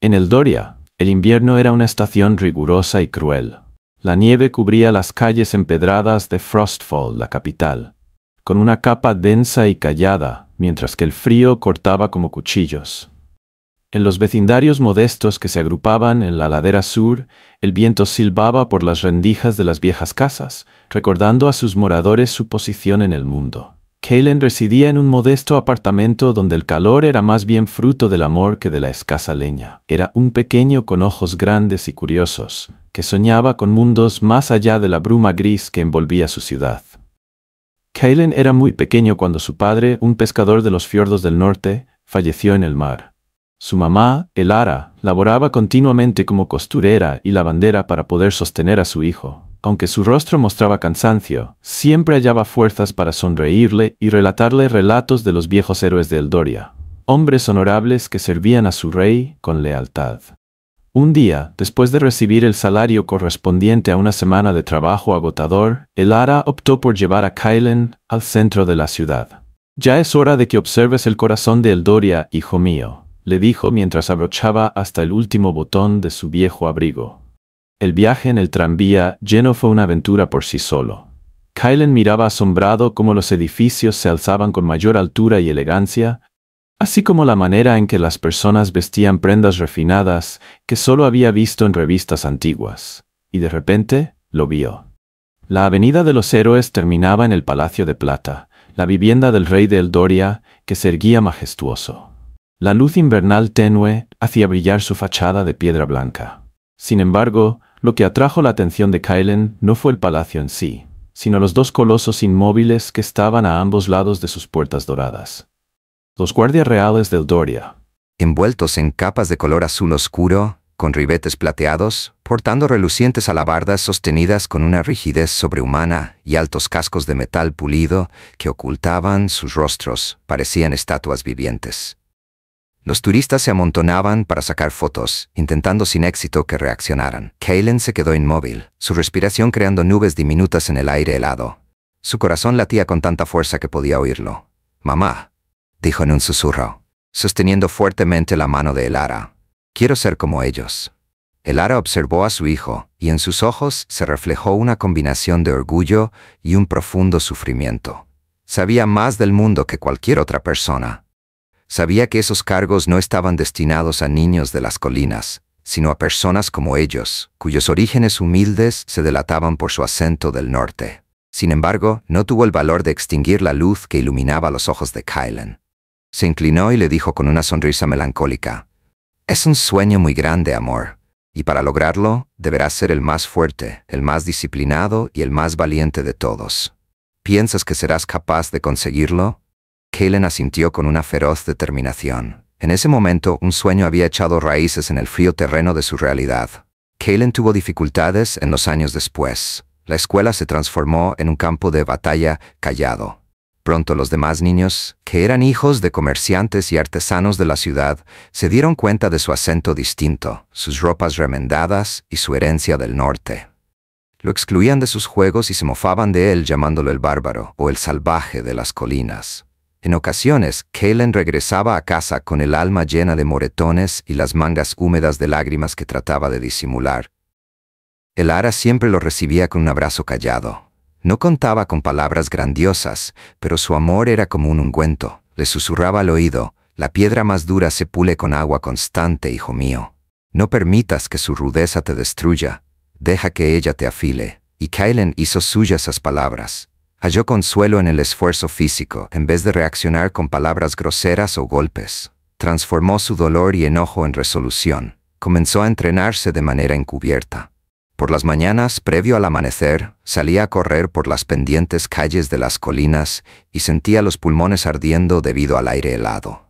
En Eldoria, el invierno era una estación rigurosa y cruel. La nieve cubría las calles empedradas de Frostfall, la capital, con una capa densa y callada, mientras que el frío cortaba como cuchillos. En los vecindarios modestos que se agrupaban en la ladera sur, el viento silbaba por las rendijas de las viejas casas, recordando a sus moradores su posición en el mundo. Kaylin residía en un modesto apartamento donde el calor era más bien fruto del amor que de la escasa leña. Era un pequeño con ojos grandes y curiosos, que soñaba con mundos más allá de la bruma gris que envolvía su ciudad. Kaylin era muy pequeño cuando su padre, un pescador de los fiordos del norte, falleció en el mar. Su mamá, Elara, laboraba continuamente como costurera y lavandera para poder sostener a su hijo. Aunque su rostro mostraba cansancio, siempre hallaba fuerzas para sonreírle y relatarle relatos de los viejos héroes de Eldoria, hombres honorables que servían a su rey con lealtad. Un día, después de recibir el salario correspondiente a una semana de trabajo agotador, Elara optó por llevar a Kaylin al centro de la ciudad. «Ya es hora de que observes el corazón de Eldoria, hijo mío», le dijo mientras abrochaba hasta el último botón de su viejo abrigo. El viaje en el tranvía lleno fue una aventura por sí solo. Kaylin miraba asombrado cómo los edificios se alzaban con mayor altura y elegancia, así como la manera en que las personas vestían prendas refinadas que solo había visto en revistas antiguas. Y de repente, lo vio. La avenida de los héroes terminaba en el Palacio de Plata, la vivienda del rey de Eldoria, que se erguía majestuoso. La luz invernal tenue hacía brillar su fachada de piedra blanca. Sin embargo, lo que atrajo la atención de Kaylin no fue el palacio en sí, sino los dos colosos inmóviles que estaban a ambos lados de sus puertas doradas. Los guardias reales de Eldoria, envueltos en capas de color azul oscuro, con ribetes plateados, portando relucientes alabardas sostenidas con una rigidez sobrehumana y altos cascos de metal pulido que ocultaban sus rostros, parecían estatuas vivientes. Los turistas se amontonaban para sacar fotos, intentando sin éxito que reaccionaran. Kaylin se quedó inmóvil, su respiración creando nubes diminutas en el aire helado. Su corazón latía con tanta fuerza que podía oírlo. «Mamá», dijo en un susurro, sosteniendo fuertemente la mano de Elara. «Quiero ser como ellos». Elara observó a su hijo, y en sus ojos se reflejó una combinación de orgullo y un profundo sufrimiento. Sabía más del mundo que cualquier otra persona. Sabía que esos cargos no estaban destinados a niños de las colinas, sino a personas como ellos, cuyos orígenes humildes se delataban por su acento del norte. Sin embargo, no tuvo el valor de extinguir la luz que iluminaba los ojos de Kaylin. Se inclinó y le dijo con una sonrisa melancólica: «Es un sueño muy grande, amor, y para lograrlo, deberás ser el más fuerte, el más disciplinado y el más valiente de todos. ¿Piensas que serás capaz de conseguirlo?» Kaylin asintió con una feroz determinación. En ese momento, un sueño había echado raíces en el frío terreno de su realidad. Kaylin tuvo dificultades en los años después. La escuela se transformó en un campo de batalla callado. Pronto los demás niños, que eran hijos de comerciantes y artesanos de la ciudad, se dieron cuenta de su acento distinto, sus ropas remendadas y su herencia del norte. Lo excluían de sus juegos y se mofaban de él llamándolo el bárbaro o el salvaje de las colinas. En ocasiones, Kaylin regresaba a casa con el alma llena de moretones y las mangas húmedas de lágrimas que trataba de disimular. Elara siempre lo recibía con un abrazo callado. No contaba con palabras grandiosas, pero su amor era como un ungüento. Le susurraba al oído: «La piedra más dura se pule con agua constante, hijo mío. No permitas que su rudeza te destruya. Deja que ella te afile». Y Kaylin hizo suyas esas palabras. Halló consuelo en el esfuerzo físico, en vez de reaccionar con palabras groseras o golpes. Transformó su dolor y enojo en resolución. Comenzó a entrenarse de manera encubierta. Por las mañanas, previo al amanecer, salía a correr por las pendientes calles de las colinas y sentía los pulmones ardiendo debido al aire helado.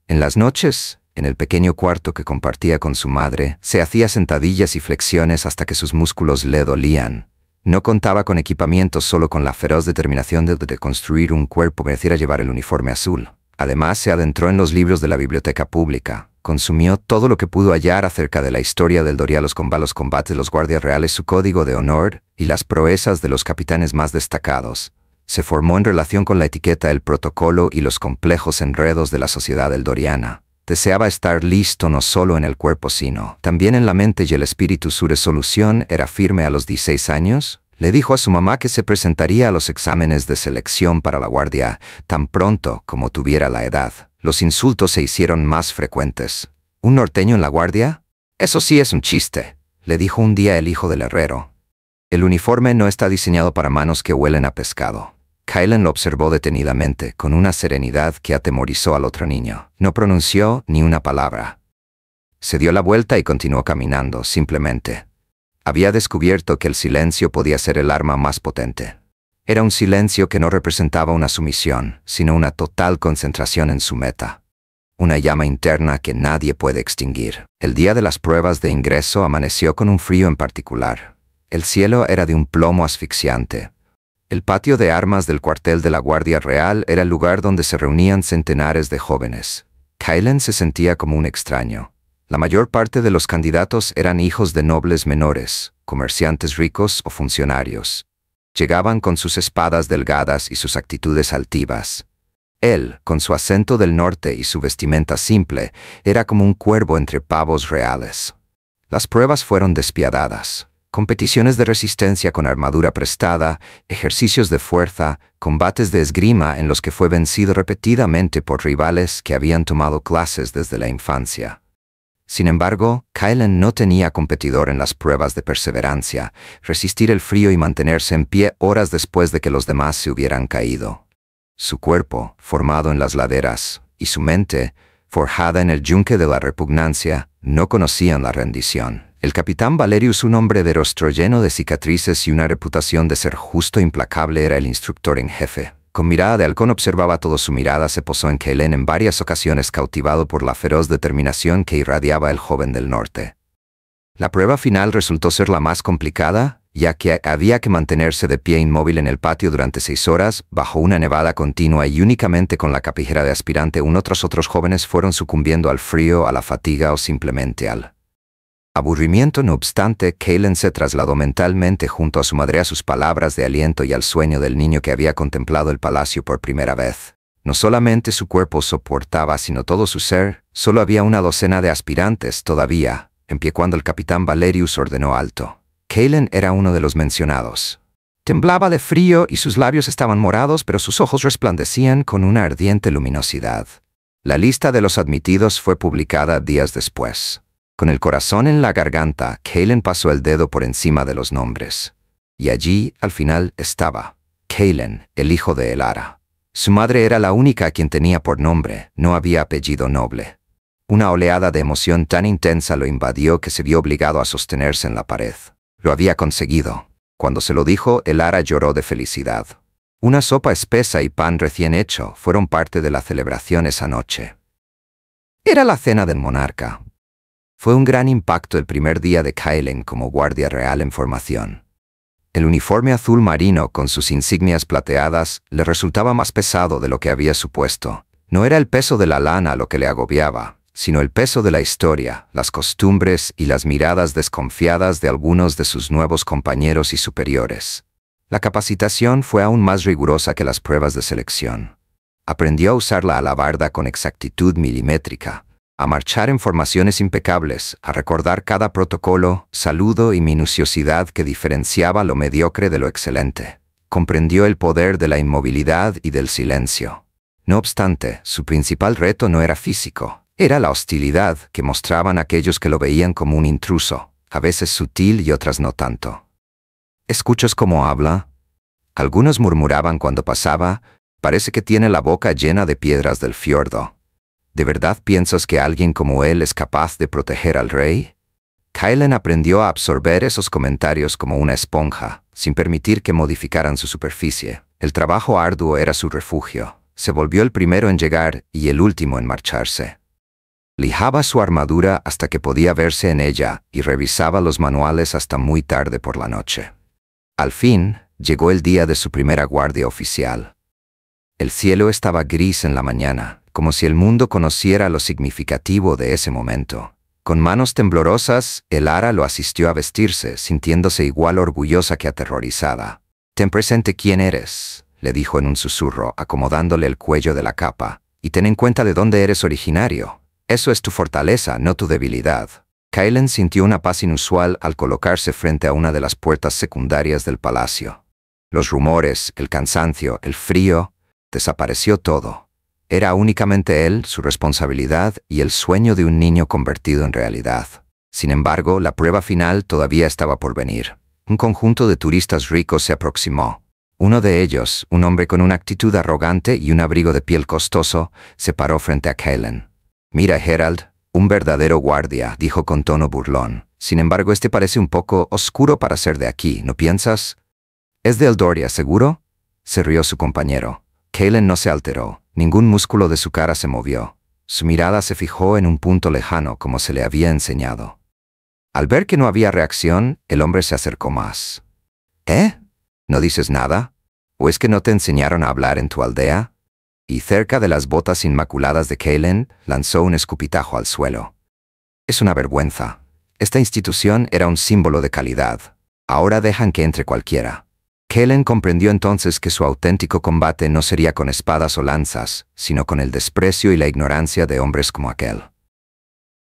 En las noches, en el pequeño cuarto que compartía con su madre, se hacía sentadillas y flexiones hasta que sus músculos le dolían. No contaba con equipamiento, solo con la feroz determinación de construir un cuerpo que mereciera llevar el uniforme azul. Además, se adentró en los libros de la biblioteca pública. Consumió todo lo que pudo hallar acerca de la historia del Eldoria, los combates de los guardias reales, su código de honor y las proezas de los capitanes más destacados. Se formó en relación con la etiqueta, el protocolo y los complejos enredos de la sociedad eldoriana. Deseaba estar listo no solo en el cuerpo sino también en la mente y el espíritu. Su resolución era firme. A los 16 años, le dijo a su mamá que se presentaría a los exámenes de selección para la guardia tan pronto como tuviera la edad. Los insultos se hicieron más frecuentes. ¿Un norteño en la guardia? Eso sí es un chiste, le dijo un día el hijo del herrero. El uniforme no está diseñado para manos que huelen a pescado. Kylen lo observó detenidamente, con una serenidad que atemorizó al otro niño. No pronunció ni una palabra. Se dio la vuelta y continuó caminando, simplemente. Había descubierto que el silencio podía ser el arma más potente. Era un silencio que no representaba una sumisión, sino una total concentración en su meta. Una llama interna que nadie puede extinguir. El día de las pruebas de ingreso amaneció con un frío en particular. El cielo era de un plomo asfixiante. El patio de armas del cuartel de la Guardia Real era el lugar donde se reunían centenares de jóvenes. Kylen se sentía como un extraño. La mayor parte de los candidatos eran hijos de nobles menores, comerciantes ricos o funcionarios. Llegaban con sus espadas delgadas y sus actitudes altivas. Él, con su acento del norte y su vestimenta simple, era como un cuervo entre pavos reales. Las pruebas fueron despiadadas. Competiciones de resistencia con armadura prestada, ejercicios de fuerza, combates de esgrima en los que fue vencido repetidamente por rivales que habían tomado clases desde la infancia. Sin embargo, Kylen no tenía competidor en las pruebas de perseverancia, resistir el frío y mantenerse en pie horas después de que los demás se hubieran caído. Su cuerpo, formado en las laderas, y su mente, forjada en el yunque de la repugnancia, no conocían la rendición. El capitán Valerius, un hombre de rostro lleno de cicatrices y una reputación de ser justo e implacable, era el instructor en jefe. Con mirada de halcón observaba todo. Su mirada se posó en Kylen en varias ocasiones, cautivado por la feroz determinación que irradiaba el joven del norte. La prueba final resultó ser la más complicada, ya que había que mantenerse de pie inmóvil en el patio durante 6 horas, bajo una nevada continua y únicamente con la capijera de aspirante. Uno tras otros jóvenes fueron sucumbiendo al frío, a la fatiga o simplemente al aburrimiento. No obstante, Kylen se trasladó mentalmente junto a su madre a sus palabras de aliento y al sueño del niño que había contemplado el palacio por primera vez. No solamente su cuerpo soportaba, sino todo su ser. Solo había una docena de aspirantes todavía en pie cuando el capitán Valerius ordenó alto. Kylen era uno de los mencionados. Temblaba de frío y sus labios estaban morados, pero sus ojos resplandecían con una ardiente luminosidad. La lista de los admitidos fue publicada días después. Con el corazón en la garganta, Kylen pasó el dedo por encima de los nombres. Y allí, al final, estaba Kylen, el hijo de Elara. Su madre era la única a quien tenía por nombre, no había apellido noble. Una oleada de emoción tan intensa lo invadió que se vio obligado a sostenerse en la pared. Lo había conseguido. Cuando se lo dijo, Elara lloró de felicidad. Una sopa espesa y pan recién hecho fueron parte de la celebración esa noche. Era la cena del monarca. Fue un gran impacto el primer día de Kylen como guardia real en formación. El uniforme azul marino con sus insignias plateadas le resultaba más pesado de lo que había supuesto. No era el peso de la lana lo que le agobiaba, sino el peso de la historia, las costumbres y las miradas desconfiadas de algunos de sus nuevos compañeros y superiores. La capacitación fue aún más rigurosa que las pruebas de selección. Aprendió a usar la alabarda con exactitud milimétrica, a marchar en formaciones impecables, a recordar cada protocolo, saludo y minuciosidad que diferenciaba lo mediocre de lo excelente. Comprendió el poder de la inmovilidad y del silencio. No obstante, su principal reto no era físico. Era la hostilidad que mostraban aquellos que lo veían como un intruso, a veces sutil y otras no tanto. ¿Escuchas cómo habla? Algunos murmuraban cuando pasaba, parece que tiene la boca llena de piedras del fiordo. ¿De verdad piensas que alguien como él es capaz de proteger al rey? Kylen aprendió a absorber esos comentarios como una esponja, sin permitir que modificaran su superficie. El trabajo arduo era su refugio. Se volvió el primero en llegar y el último en marcharse. Lijaba su armadura hasta que podía verse en ella y revisaba los manuales hasta muy tarde por la noche. Al fin, llegó el día de su primera guardia oficial. El cielo estaba gris en la mañana, como si el mundo conociera lo significativo de ese momento. Con manos temblorosas, Elara lo asistió a vestirse, sintiéndose igual orgullosa que aterrorizada. «Ten presente quién eres», le dijo en un susurro, acomodándole el cuello de la capa, «y ten en cuenta de dónde eres originario. Eso es tu fortaleza, no tu debilidad. Kaylen sintió una paz inusual al colocarse frente a una de las puertas secundarias del palacio. Los rumores, el cansancio, el frío, desapareció todo. Era únicamente él, su responsabilidad y el sueño de un niño convertido en realidad. Sin embargo, la prueba final todavía estaba por venir. Un conjunto de turistas ricos se aproximó. Uno de ellos, un hombre con una actitud arrogante y un abrigo de piel costoso, se paró frente a Kaylen. «Mira, Herald, un verdadero guardia», dijo con tono burlón. «Sin embargo, este parece un poco oscuro para ser de aquí, ¿no piensas?» «¿Es de Eldoria, seguro?», se rió su compañero. Kaylen no se alteró. Ningún músculo de su cara se movió. Su mirada se fijó en un punto lejano, como se le había enseñado. Al ver que no había reacción, el hombre se acercó más. «¿Eh? ¿No dices nada? ¿O es que no te enseñaron a hablar en tu aldea?», y cerca de las botas inmaculadas de Kaylen, lanzó un escupitajo al suelo. «Es una vergüenza. Esta institución era un símbolo de calidad. Ahora dejan que entre cualquiera». Kaylen comprendió entonces que su auténtico combate no sería con espadas o lanzas, sino con el desprecio y la ignorancia de hombres como aquel.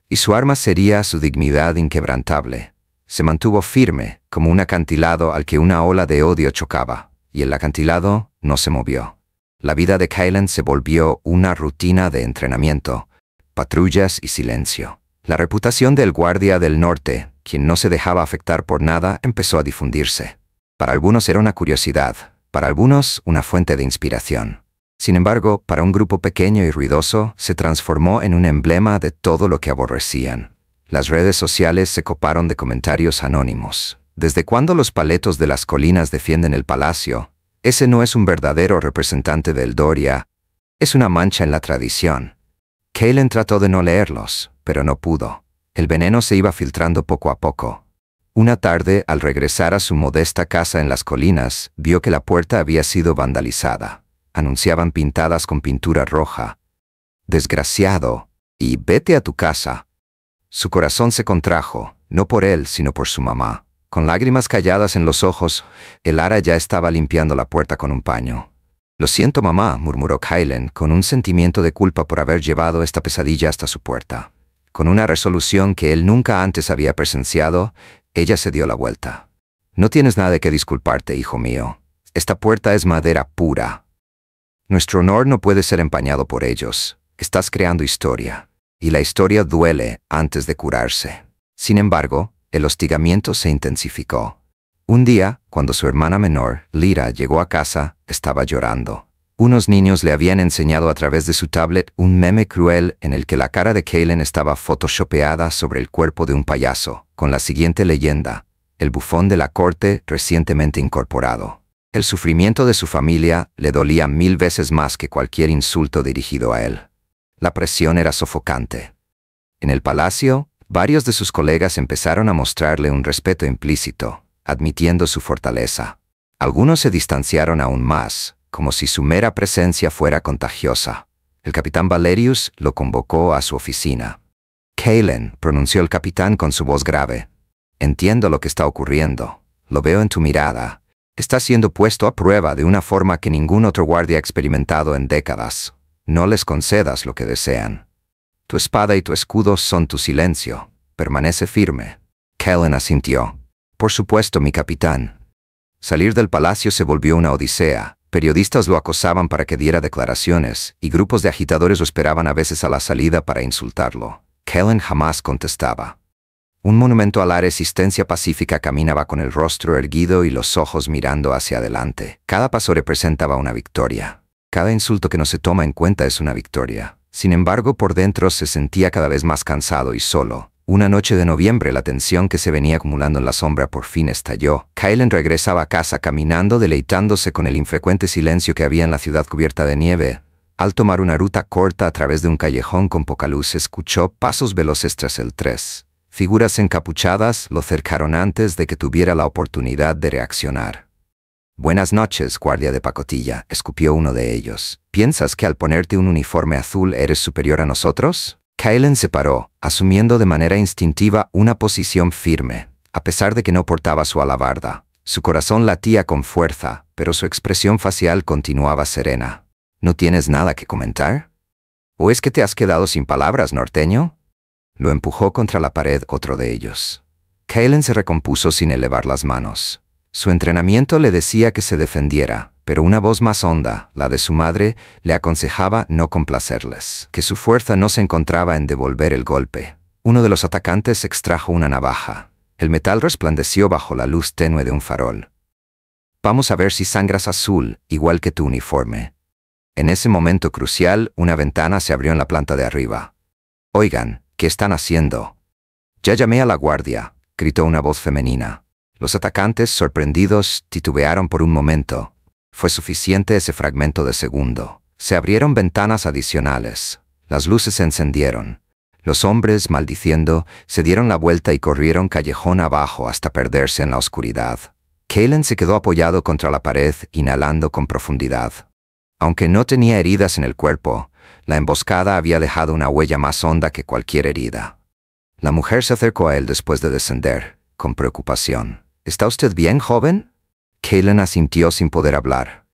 Y su arma sería su dignidad inquebrantable. Se mantuvo firme, como un acantilado al que una ola de odio chocaba, y el acantilado no se movió. La vida de Kaylen se volvió una rutina de entrenamiento, patrullas y silencio. La reputación del guardia del norte, quien no se dejaba afectar por nada, empezó a difundirse. Para algunos era una curiosidad, para algunos una fuente de inspiración. Sin embargo, para un grupo pequeño y ruidoso, se transformó en un emblema de todo lo que aborrecían. Las redes sociales se coparon de comentarios anónimos. ¿Desde cuándo los paletos de las colinas defienden el palacio? Ese no es un verdadero representante de Eldoria. Es una mancha en la tradición. Kaylen trató de no leerlos, pero no pudo. El veneno se iba filtrando poco a poco. Una tarde, al regresar a su modesta casa en las colinas, vio que la puerta había sido vandalizada. Anunciaban pintadas con pintura roja. «Desgraciado», y «Vete a tu casa». Su corazón se contrajo, no por él, sino por su mamá. Con lágrimas calladas en los ojos, Elara ya estaba limpiando la puerta con un paño. «Lo siento, mamá», murmuró Kaylen, con un sentimiento de culpa por haber llevado esta pesadilla hasta su puerta. Con una resolución que él nunca antes había presenciado, ella se dio la vuelta. «No tienes nada de qué disculparte, hijo mío. Esta puerta es madera pura. Nuestro honor no puede ser empañado por ellos. Estás creando historia. Y la historia duele antes de curarse». Sin embargo, el hostigamiento se intensificó. Un día, cuando su hermana menor, Lyra, llegó a casa, estaba llorando. Unos niños le habían enseñado a través de su tablet un meme cruel en el que la cara de Kaylen estaba photoshopeada sobre el cuerpo de un payaso, con la siguiente leyenda: «El bufón de la corte recientemente incorporado». El sufrimiento de su familia le dolía 1000 veces más que cualquier insulto dirigido a él. La presión era sofocante. En el palacio, varios de sus colegas empezaron a mostrarle un respeto implícito, admitiendo su fortaleza. Algunos se distanciaron aún más, como si su mera presencia fuera contagiosa. El capitán Valerius lo convocó a su oficina. «Kaylen», pronunció el capitán con su voz grave, «entiendo lo que está ocurriendo. Lo veo en tu mirada. Está siendo puesto a prueba de una forma que ningún otro guardia ha experimentado en décadas. No les concedas lo que desean. Tu espada y tu escudo son tu silencio. Permanece firme». Kaylen asintió. «Por supuesto, mi capitán». Salir del palacio se volvió una odisea. Periodistas lo acosaban para que diera declaraciones, y grupos de agitadores lo esperaban a veces a la salida para insultarlo. Kaylen jamás contestaba. Un monumento a la resistencia pacífica caminaba con el rostro erguido y los ojos mirando hacia adelante. Cada paso representaba una victoria. Cada insulto que no se toma en cuenta es una victoria. Sin embargo, por dentro se sentía cada vez más cansado y solo. Una noche de noviembre, la tensión que se venía acumulando en la sombra por fin estalló. Kaylen regresaba a casa caminando, deleitándose con el infrecuente silencio que había en la ciudad cubierta de nieve. Al tomar una ruta corta a través de un callejón con poca luz, escuchó pasos veloces tras el tren. Figuras encapuchadas lo cercaron antes de que tuviera la oportunidad de reaccionar. «Buenas noches, guardia de pacotilla», escupió uno de ellos. «¿Piensas que al ponerte un uniforme azul eres superior a nosotros?». Kaylen se paró, asumiendo de manera instintiva una posición firme, a pesar de que no portaba su alabarda. Su corazón latía con fuerza, pero su expresión facial continuaba serena. «¿No tienes nada que comentar?». ¿O es que te has quedado sin palabras, norteño? Lo empujó contra la pared otro de ellos. Kaylen se recompuso sin elevar las manos. Su entrenamiento le decía que se defendiera, pero una voz más honda, la de su madre, le aconsejaba no complacerles, que su fuerza no se encontraba en devolver el golpe. Uno de los atacantes extrajo una navaja. El metal resplandeció bajo la luz tenue de un farol. Vamos a ver si sangras azul, igual que tu uniforme. En ese momento crucial, una ventana se abrió en la planta de arriba. Oigan, ¿qué están haciendo? Ya llamé a la guardia, gritó una voz femenina. Los atacantes, sorprendidos, titubearon por un momento. Fue suficiente ese fragmento de segundo. Se abrieron ventanas adicionales. Las luces se encendieron. Los hombres, maldiciendo, se dieron la vuelta y corrieron callejón abajo hasta perderse en la oscuridad. Kaylen se quedó apoyado contra la pared, inhalando con profundidad. Aunque no tenía heridas en el cuerpo, la emboscada había dejado una huella más honda que cualquier herida. La mujer se acercó a él después de descender, con preocupación. ¿Está usted bien, joven? Kaylen asintió sin poder hablar.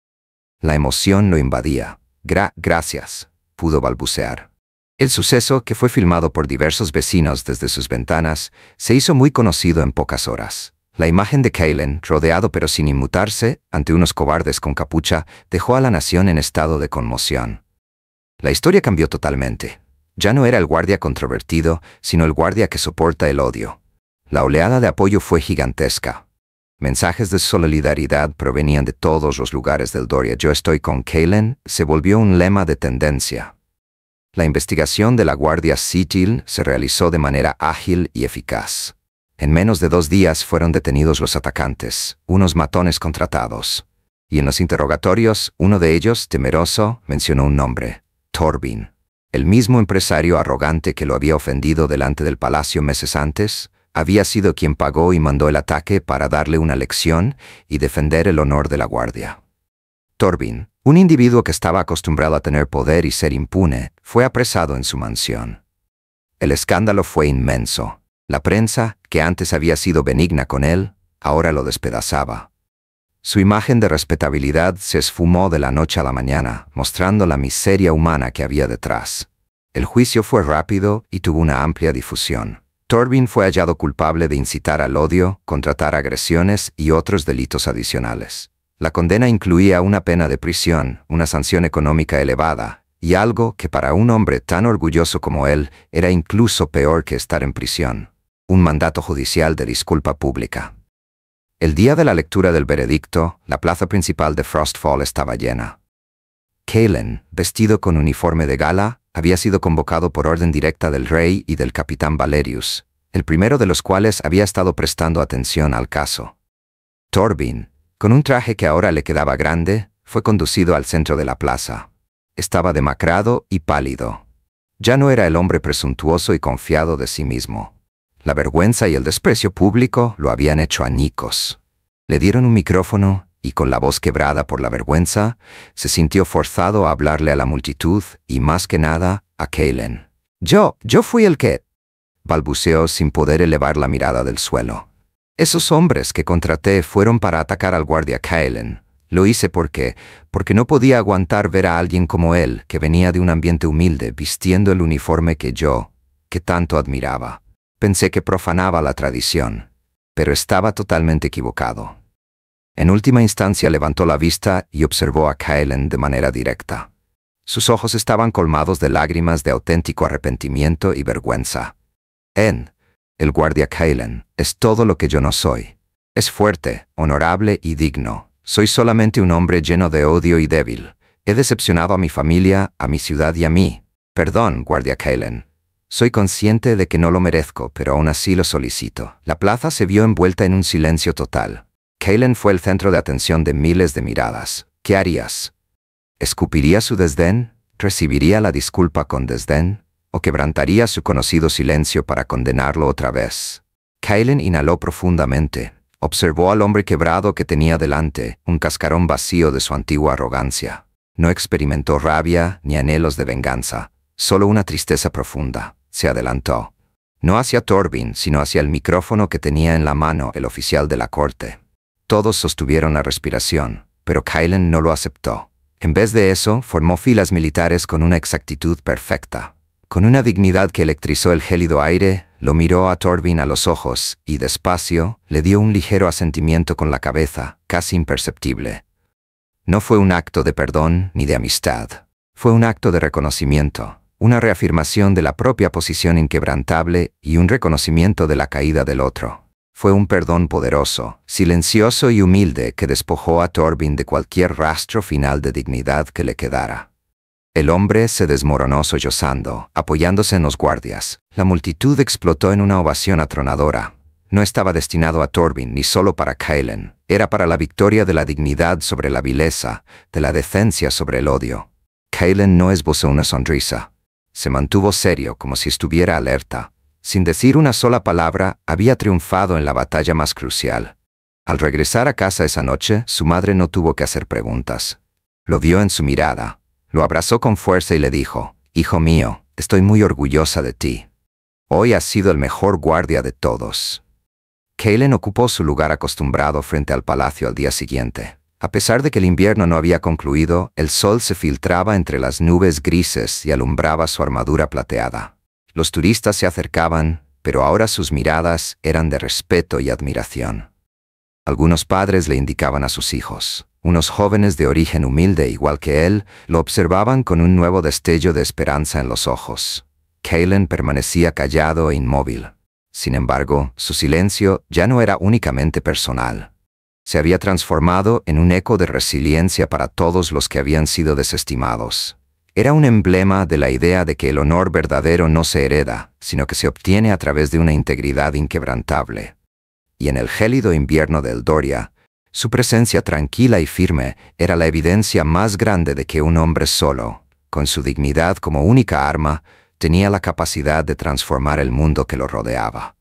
La emoción lo invadía. Gracias, pudo balbucear. El suceso, que fue filmado por diversos vecinos desde sus ventanas, se hizo muy conocido en pocas horas. La imagen de Kaylen, rodeado pero sin inmutarse, ante unos cobardes con capucha, dejó a la nación en estado de conmoción. La historia cambió totalmente. Ya no era el guardia controvertido, sino el guardia que soporta el odio. La oleada de apoyo fue gigantesca. Mensajes de solidaridad provenían de todos los lugares del Doria. Yo estoy con Kaylen se volvió un lema de tendencia. La investigación de la Guardia Civil se realizó de manera ágil y eficaz. En menos de 2 días fueron detenidos los atacantes, unos matones contratados. Y en los interrogatorios, uno de ellos, temeroso, mencionó un nombre: Torbin. El mismo empresario arrogante que lo había ofendido delante del palacio meses antes, había sido quien pagó y mandó el ataque para darle una lección y defender el honor de la guardia. Torbin, un individuo que estaba acostumbrado a tener poder y ser impune, fue apresado en su mansión. El escándalo fue inmenso. La prensa, que antes había sido benigna con él, ahora lo despedazaba. Su imagen de respetabilidad se esfumó de la noche a la mañana, mostrando la miseria humana que había detrás. El juicio fue rápido y tuvo una amplia difusión. Torbin fue hallado culpable de incitar al odio, contratar agresiones y otros delitos adicionales. La condena incluía una pena de prisión, una sanción económica elevada, y algo que para un hombre tan orgulloso como él era incluso peor que estar en prisión: un mandato judicial de disculpa pública. El día de la lectura del veredicto, la plaza principal de Frostfall estaba llena. Kaylen, vestido con uniforme de gala, había sido convocado por orden directa del rey y del capitán Valerius, el primero de los cuales había estado prestando atención al caso. Torbin, con un traje que ahora le quedaba grande, fue conducido al centro de la plaza. Estaba demacrado y pálido. Ya no era el hombre presuntuoso y confiado de sí mismo. La vergüenza y el desprecio público lo habían hecho añicos. Le dieron un micrófono y, con la voz quebrada por la vergüenza, se sintió forzado a hablarle a la multitud y, más que nada, a Kaylen. Yo fui el que... balbuceó sin poder elevar la mirada del suelo. Esos hombres que contraté fueron para atacar al guardia Kaylen. Lo hice porque no podía aguantar ver a alguien como él, que venía de un ambiente humilde, vistiendo el uniforme que tanto admiraba. Pensé que profanaba la tradición, pero estaba totalmente equivocado. En última instancia levantó la vista y observó a Kaylen de manera directa. Sus ojos estaban colmados de lágrimas de auténtico arrepentimiento y vergüenza. El guardia Kaylen, es todo lo que yo no soy. Es fuerte, honorable y digno. Soy solamente un hombre lleno de odio y débil. He decepcionado a mi familia, a mi ciudad y a mí. Perdón, guardia Kaylen. Soy consciente de que no lo merezco, pero aún así lo solicito. La plaza se vio envuelta en un silencio total. Kaylen fue el centro de atención de miles de miradas. ¿Qué harías? ¿Escupiría su desdén? ¿Recibiría la disculpa con desdén? ¿O quebrantaría su conocido silencio para condenarlo otra vez? Kaylen inhaló profundamente. Observó al hombre quebrado que tenía delante, un cascarón vacío de su antigua arrogancia. No experimentó rabia ni anhelos de venganza, solo una tristeza profunda. Se adelantó. No hacia Torbin, sino hacia el micrófono que tenía en la mano el oficial de la corte. Todos sostuvieron la respiración, pero Kaylen no lo aceptó. En vez de eso, formó filas militares con una exactitud perfecta. Con una dignidad que electrizó el gélido aire, lo miró a Torvin a los ojos y, despacio, le dio un ligero asentimiento con la cabeza, casi imperceptible. No fue un acto de perdón ni de amistad. Fue un acto de reconocimiento, una reafirmación de la propia posición inquebrantable y un reconocimiento de la caída del otro. Fue un perdón poderoso, silencioso y humilde que despojó a Torvin de cualquier rastro final de dignidad que le quedara. El hombre se desmoronó sollozando, apoyándose en los guardias. La multitud explotó en una ovación atronadora. No estaba destinado a Torvin ni solo para Kaelen. Era para la victoria de la dignidad sobre la vileza, de la decencia sobre el odio. Kaelen no esbozó una sonrisa. Se mantuvo serio, como si estuviera alerta. Sin decir una sola palabra, había triunfado en la batalla más crucial. Al regresar a casa esa noche, su madre no tuvo que hacer preguntas. Lo vio en su mirada. Lo abrazó con fuerza y le dijo: «Hijo mío, estoy muy orgullosa de ti. Hoy has sido el mejor guardia de todos». Kaelen ocupó su lugar acostumbrado frente al palacio al día siguiente. A pesar de que el invierno no había concluido, el sol se filtraba entre las nubes grises y alumbraba su armadura plateada. Los turistas se acercaban, pero ahora sus miradas eran de respeto y admiración. Algunos padres le indicaban a sus hijos. Unos jóvenes de origen humilde igual que él lo observaban con un nuevo destello de esperanza en los ojos. Kaelen permanecía callado e inmóvil. Sin embargo, su silencio ya no era únicamente personal. Se había transformado en un eco de resiliencia para todos los que habían sido desestimados. Era un emblema de la idea de que el honor verdadero no se hereda, sino que se obtiene a través de una integridad inquebrantable. Y en el gélido invierno de Eldoria, su presencia tranquila y firme era la evidencia más grande de que un hombre solo, con su dignidad como única arma, tenía la capacidad de transformar el mundo que lo rodeaba.